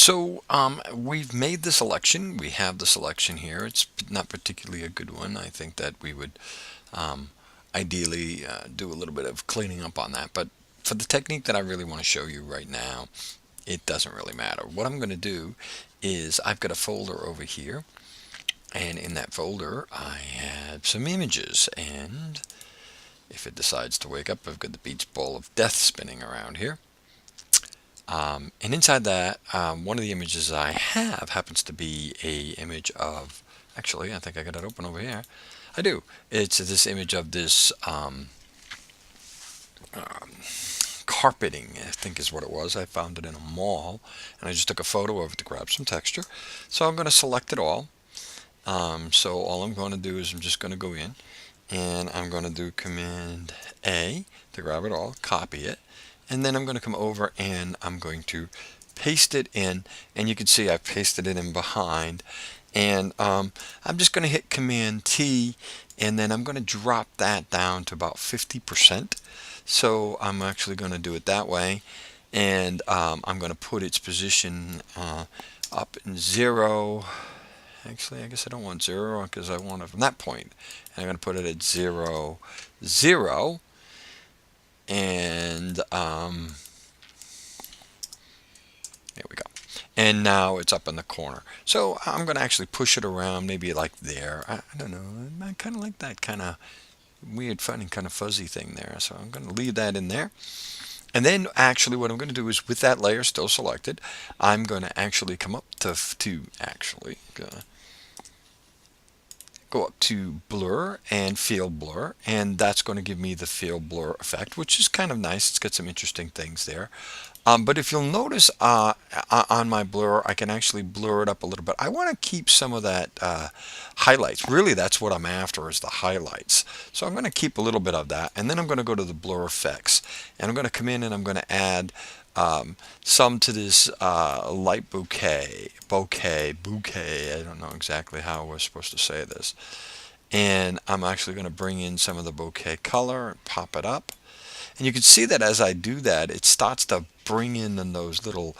So we've made the selection. We have the selection here. It's not particularly a good one. I think that we would um, ideally do a little bit of cleaning up on that. But for the technique that I really want to show you right now, it doesn't really matter. What I'm going to do is I've got a folder over here, and in that folder I have some images. And if it decides to wake up, I've got the beach ball of death spinning around here. And inside that, one of the images I have happens to be a image of, actually, I think I got it open over here. I do. It's this image of this carpeting, I think is what it was. I found it in a mall, and I just took a photo of it to grab some texture. So I'm going to select it all. So all I'm going to do is I'm just going to go in, and I'm going to do Command A to grab it all, copy it, and then I'm going to come over and I'm going to paste it in, and you can see I've pasted it in behind, and I'm just going to hit Command T, and then I'm going to drop that down to about 50%. So I'm actually going to do it that way, and I'm going to put its position up in 0. Actually, I guess I don't want 0 because I want it from that point. And I'm going to put it at 0, 0, and there we go. And now it's up in the corner. So I'm going to actually push it around, maybe like there. I don't know. I kind of like that kind of weird, funny, kind of fuzzy thing there. So I'm going to leave that in there. And then actually what I'm going to do is with that layer still selected, I'm going to actually come up to actually go up to blur and field blur, and that's going to give me the field blur effect, which is kind of nice. It's got some interesting things there. But if you'll notice on my blur, I can actually blur it up a little bit. I want to keep some of that highlights. Really, that's what I'm after, is the highlights. So I'm going to keep a little bit of that, and then I'm going to go to the blur effects, and I'm going to come in and I'm going to add some to this light bokeh. I don't know exactly how we're supposed to say this. And I'm actually going to bring in some of the bokeh color and pop it up. And you can see that as I do that, it starts to bring in those little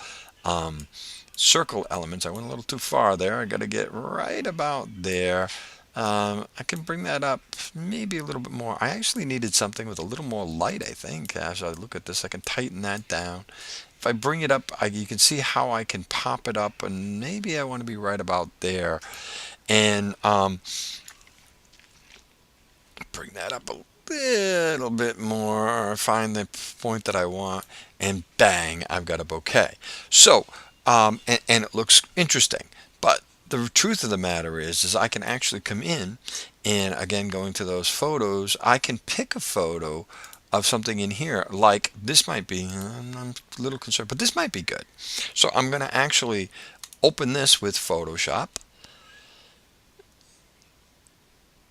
circle elements. I went a little too far there. I got to get right about there. I can bring that up maybe a little bit more. I actually needed something with a little more light, I think. As I look at this, I can tighten that down. If I bring it up, you can see how I can pop it up, and maybe I want to be right about there. And bring that up a little bit more, find the point that I want, and bang, I've got a bokeh. So, and it looks interesting. But the truth of the matter is I can actually come in, and again, going to those photos, I can pick a photo of something in here, like this might be, I'm a little concerned, but this might be good. So I'm going to actually open this with Photoshop,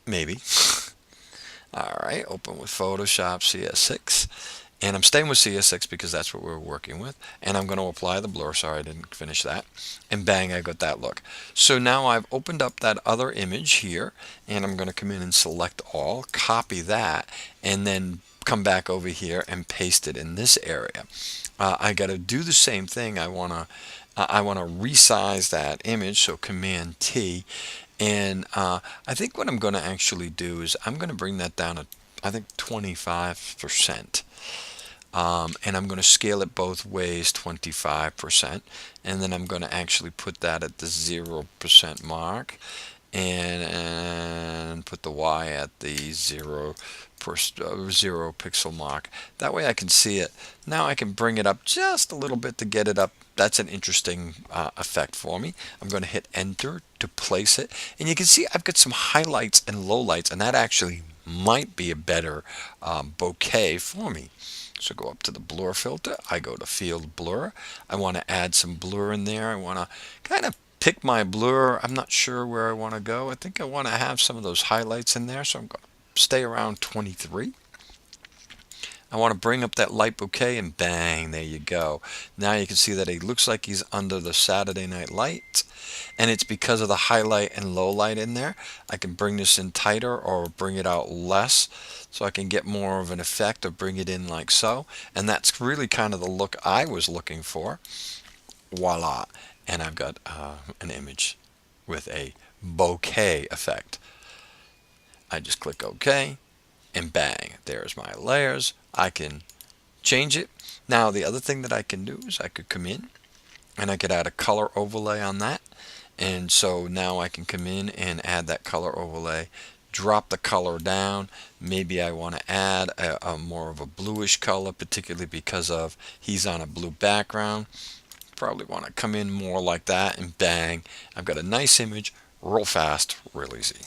maybe. All right, open with Photoshop CS6, and I'm staying with CS6 because that's what we're working with, and I'm going to apply the blur. Sorry, I didn't finish that, and bang, I got that look. So now I've opened up that other image here, and I'm going to come in and select all, copy that, and then come back over here and paste it in this area. I got to do the same thing. I want to resize that image, so Command T. And I think what I'm going to actually do is I'm going to bring that down to, I think, 25%. And I'm going to scale it both ways, 25%. And then I'm going to actually put that at the 0% mark. And put the Y at the 0 pixel mark. That way I can see it. Now I can bring it up just a little bit to get it up. That's an interesting effect for me. I'm going to hit enter to place it, and you can see I've got some highlights and lowlights, and that actually might be a better bokeh for me. So go up to the blur filter, I go to field blur. I want to add some blur in there. I want to kind of pick my blur. I'm not sure where I want to go. I think I want to have some of those highlights in there, so I'm going to stay around 23. I want to bring up that light bokeh, and bang, there you go. Now you can see that he looks like he's under the Saturday Night Light, and it's because of the highlight and low light in there. I can bring this in tighter or bring it out less, so I can get more of an effect, or bring it in like so. And that's really kind of the look I was looking for. Voila. and I've got an image with a bokeh effect. I just click OK, and bang, there's my layers. I can change it. Now the other thing that I can do is I could come in and I could add a color overlay on that. And so now I can come in and add that color overlay, drop the color down. Maybe I want to add a more of a bluish color, particularly because of he's on a blue background. Probably want to come in more like that, and bang, I've got a nice image, real fast, real easy.